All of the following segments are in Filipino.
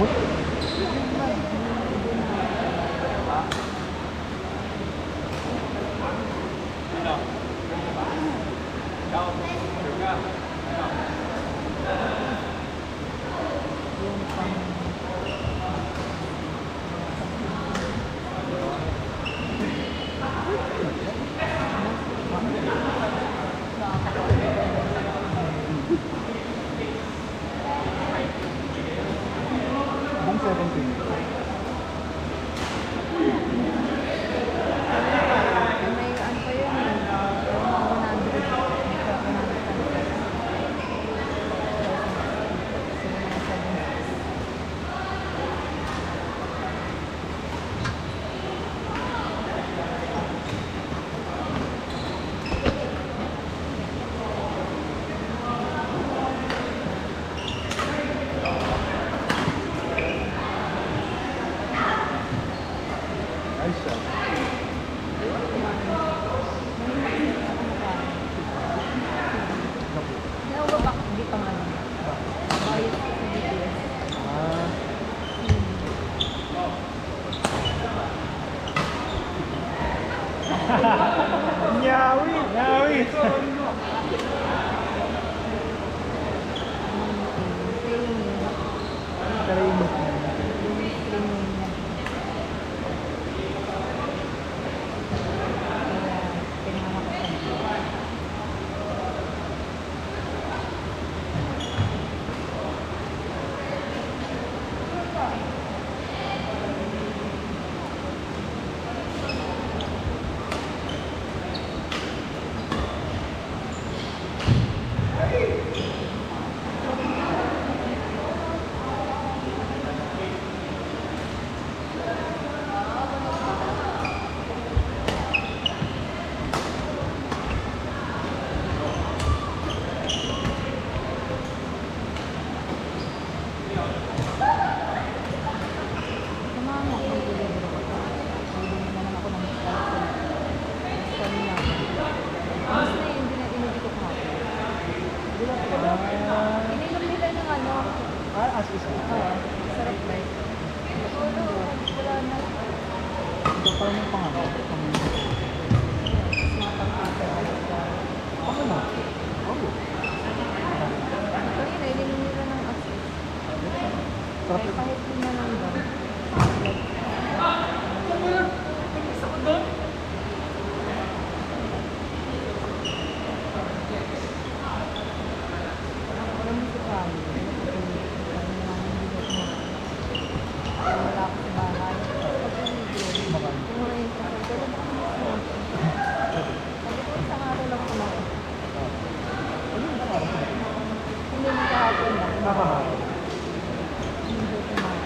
gamot? Yung 17. May ano pa yun eh. 100. Ay, siya. Naubabak, hindi pa nga lang. Bayad sa BTS. Ah. Nyawi! Nyawi! Kalimot na. Ininom nila ng ano. Ah, as is. Oo, sarap ba? Wala na. Ito pa yung pangalan. Ako na. Oo. Kanina, ininom nila ng asis. Sarap Kahit yun. kahit din na lang daw. Walang musikal. Wala ako sa bahay. Kumakain. Kumain ka. Pero sabi ko, isang araw lang kumain. Ayun, nakakapit. Hindi mo kahapon lang. Nakakapit. Hindi kumain.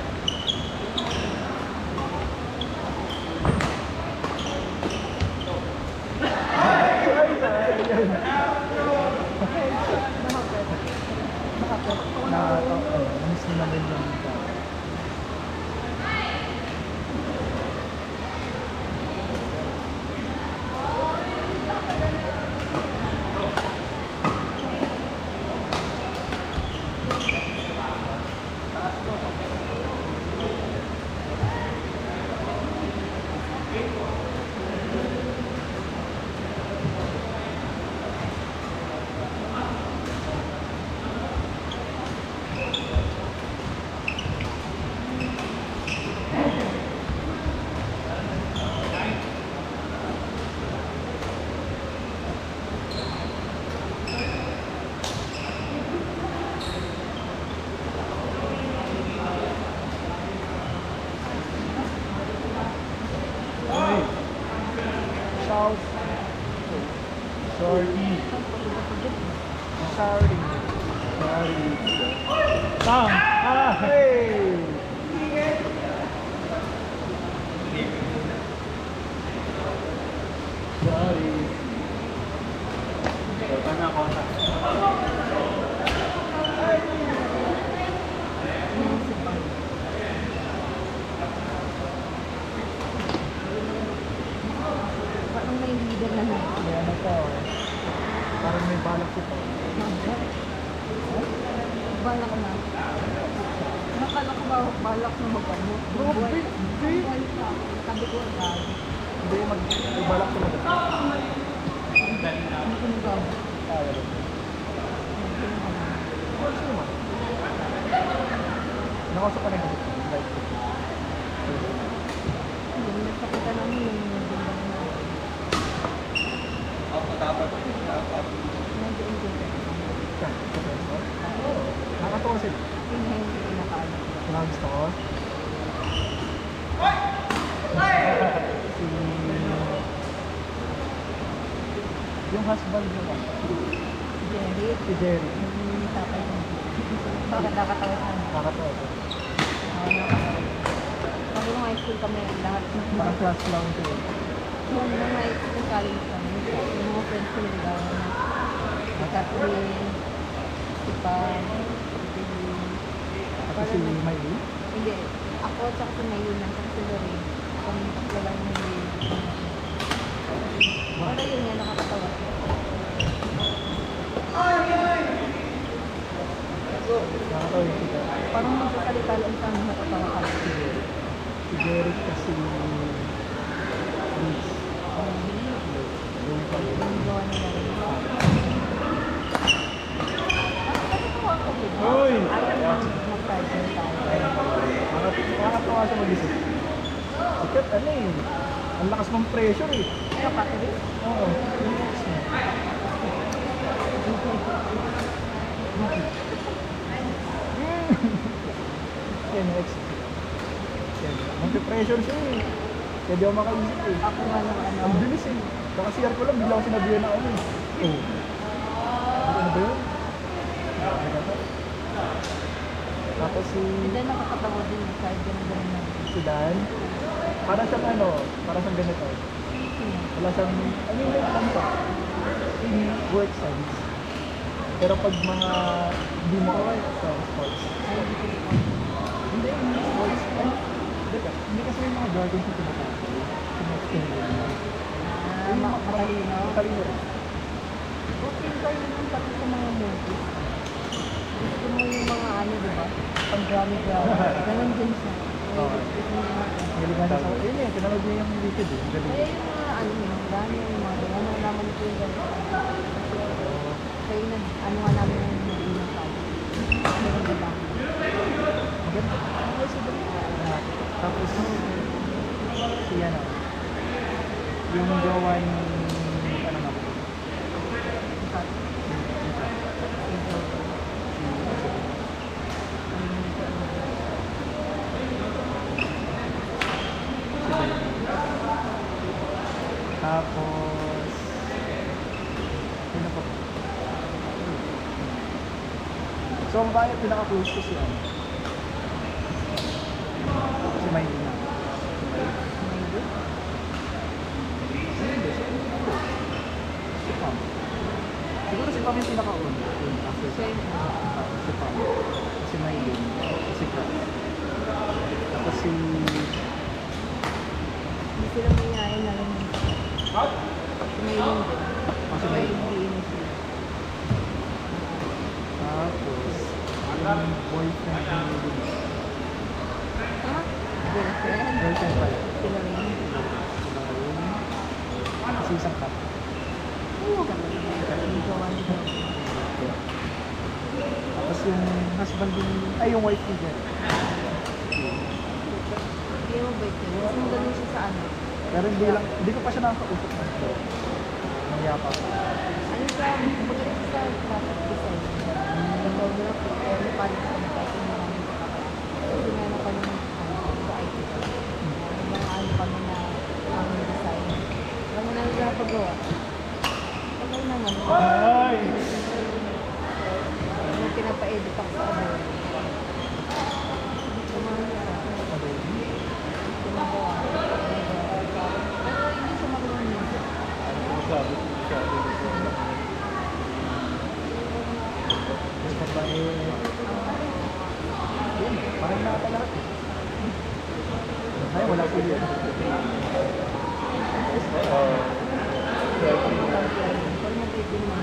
balak na mag-ano. Grabe, hindi. Balik ka. Sabi ko, agad. Hindi, may balak sa mga. Hindi ko nagawa. Kaya rin. Course naman. Nakasok ka na yung like. Hindi, nagpakita namin yung nagbilang na. Nag-enjoy ka. Siya, sa pencil. Nakatuwa sila. Yung hindi ko nakaalam. Gusto ko. Yung husband niya ba? Jerry. Si Jerry. Yung tatay mo. Bakit nakatawa ka? Nakatawa ko. Oo, nakatawa. Pag nung high school kami, lahat ng Parang class lang siya. nung high school college kami, yung mga friends ko niligawan na si Catherine, si Pam, si Pili. At si Maylin. Hindi, ako at si Maylin lang, si Lorraine. Kami tatlo lang yung para yun nga nakakatawa. Nakatawa yung sila. Parang magkasalita lang sa matatawa ka. Si Jerry kasi Liz. Yung pa yun. Yung gawa nila rin. Hoy! Ayaw mag-present tayo. Nakakatawa siya mag-isip. Sikat ano eh. Ang lakas ng pressure eh. Kaya Catherine? Oo. Yung ex niya. Yan yung ex. Yan. Mag-pressure siya eh. Kaya di ako makaisip eh. Ako nga ng ano. Ang bilis eh. Nakasiyar ko lang, bigla ako sinabihan na ako eh. Oo. Ano ba yun? Tapos Hindi nakakatawa din kahit ganun-ganun na. si Dan, para siyang ano, para siyang ganito. Wala siyang, ano yung alam ko, in work sense. Pero pag mga hindi mo aware sa sports, Ay, hindi ko po. hindi in sports, hindi kasi may mga jargon sa tinatawag. Matalino. Matalino rin. Okay ba yun pati sa mga movies? Gusto mo yung mga ano, di ba? Pag-drama-drama. Ganon din siya. Oo. Magaling nga siya sa, ayun eh, pinanood niya yung YouTube eh. Galing. Kaya yung mga ano yung drama, yung mga drama, naman ko yung gano'n. Kaya yun, ano nga namin yung movie na tayo. Ganon ba ba? Maganda. Ano sa dali? Tapos, si ano, yung jowa ni, ano nga ba? Tapos, sino pa? So, ang bayan, pinaka-close ko si ano? Si Maylin na. Hindi, si Pam. Siguro si Pam yung pinaka-una. After Siya yun. si Pam. Si Maylin. Si Kat. Tapos si... Hindi sila mayayain na rin. Si Maylin din. Oh, si Kaya Maylin. hindi yun siya. Tapos, yung boyfriend ni Maylin. Ha? Girlfriend? Girlfriend pala. Sila rin. Sila yun. Si isang Kat. Oo, ganun. Yung gawa nila. Tapos yung husband din, ay yung wife ni Jerry. Hindi mo ba ito? Mas magaling siya sa ano? Pero hindi ko pa siya nakakausap ng ito. Nangyapa ko. Ano siya? Magaling siya sa graphic design. Photography. Kaya may palit sa mga kahit yung mga nito ka. Kasi meron kami ng sa IT. Yung mga ano kami na ang design. Alam mo na yung napagawa. Okay naman. Ay! Yung pinapa-edit ako sa Adobe. Kumahan siya. Ginagawa. Pero hindi siya marunong music. Mas babae. Yun, parang nakapalahat eh. Ay, wala po yun. Pag nag-ibig mo,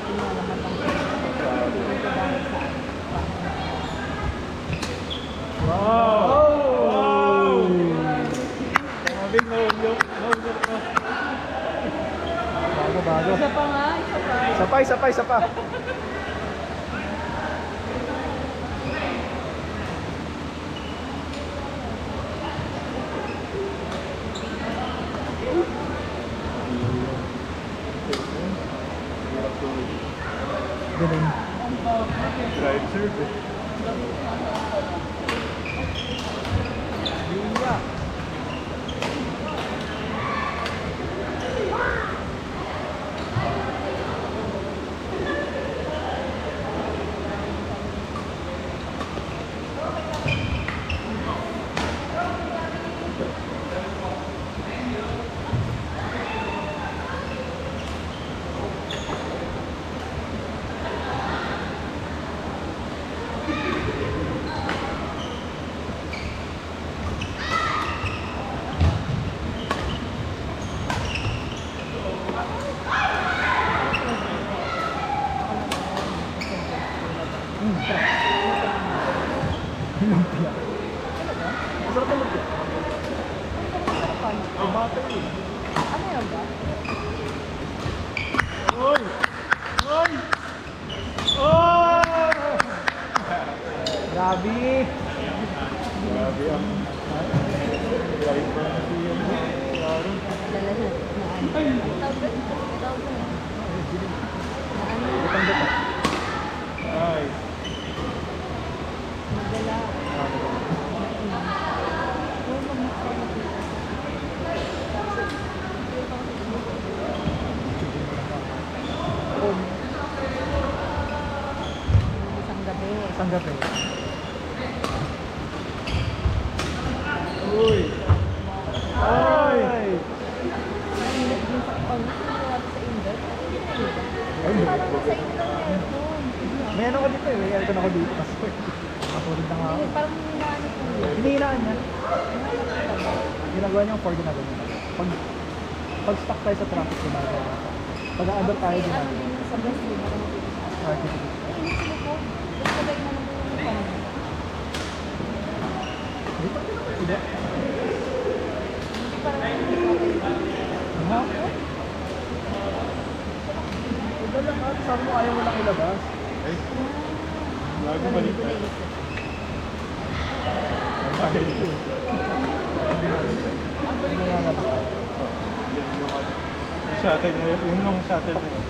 pinalaman lang siya. Hindi ko dahil sa Wow! Sabi, no-look na. Bago. Isa pa nga, isa pa. Isa pa. Ganun. Drive serve eh. Liya. Lumpia. Masarap ang lumpia. Ang bata yun. Ano yun ba? Oy! Oy! Oh! Grabe. Grabe ang drive pa kasi yun. Klaro. Lalahat na ano. Tawag doon. Tawag doon. Na ano. Gutang-guta. Nice. Magala. Isang gabi. Isang gabi. Uy! Ay! Mainit din sa pag-nakasawa sa indoor. Ay, Parang nasa indoor na aircon. may ano ko dito eh. May aircon ako dito. Kasi matulog na nga ako. Parang hinahanap ko yun. Hinihinaan niya. Hinahanap ko talaga. Ginagawa niyang for ginagawa niya. Pag stuck tayo sa traffic, ginagawa niya. Pag under tayo, Kasi ano ginagawa din yung sa bus, di ba? niya. Eh, hindi sila po. Gusto ba yung naman yung panahon? Hindi. Hindi parang hindi pa kayo. Ano? Ito lang ha. Sabi mo ayaw mo lang ilabas. Ay, bago Parang hindi balik ko na. naisip. Ano nga nga ba? Shuttle na yun. Yung long shuttle na yun.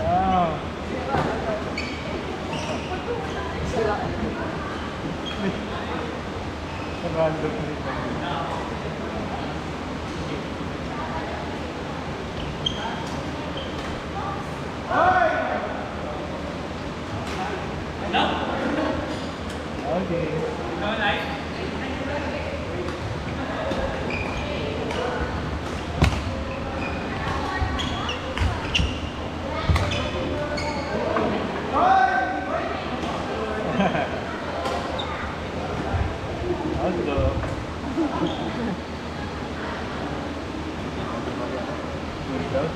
Wow. Random rin. Okay. Let's go. Window.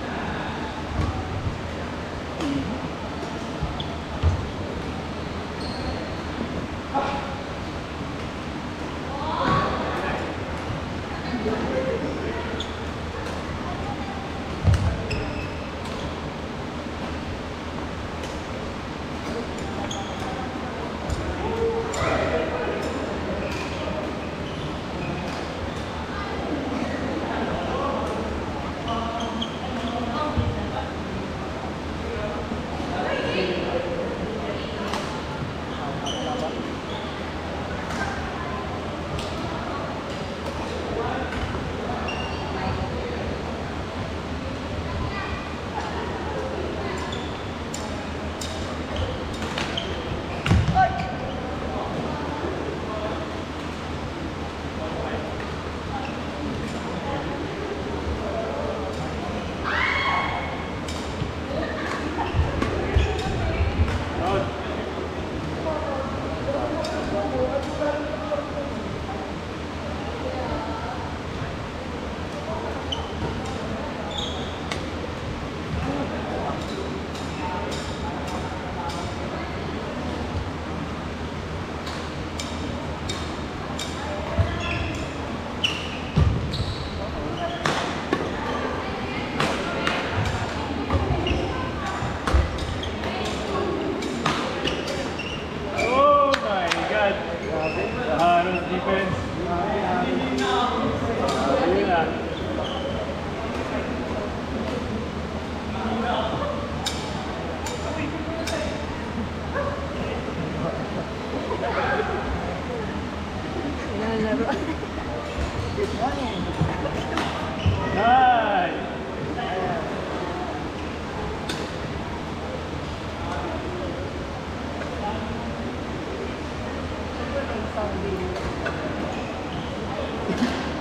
Nice!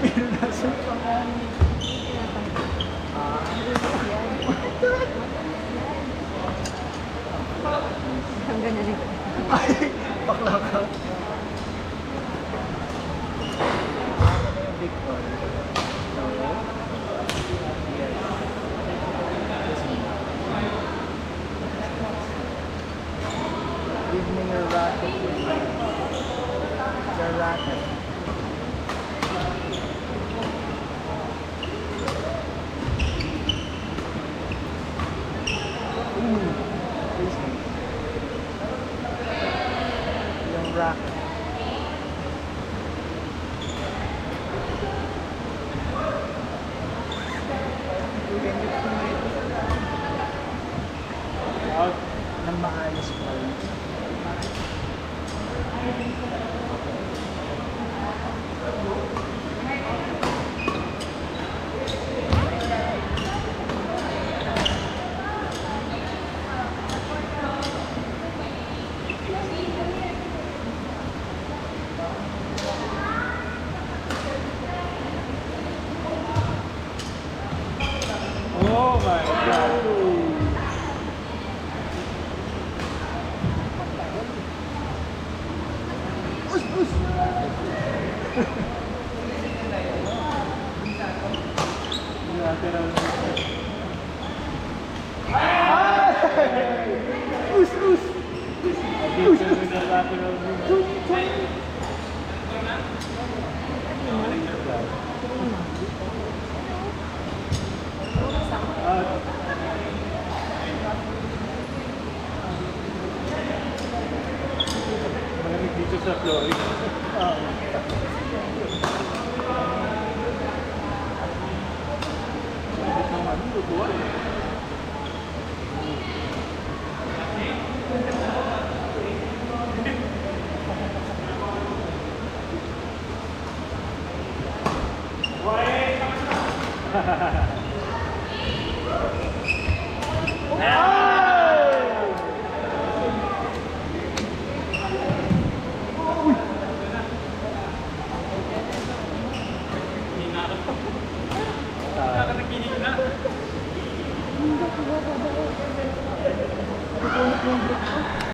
Pero nasa pangalan. Hanggang na rin. Ay, bakla ka. Ano na yung big one? No? Yes. Give me your racket. Your racket. Ooh, please me. Yung racket. Out. Nang maayos pa rin. Oh my God! Us, us! Lateral. Us, us! Dito with the lateral move. Out. Malamig dito sa Florida. Bakit naman? Lutuan eh. Napunit yung brick ko.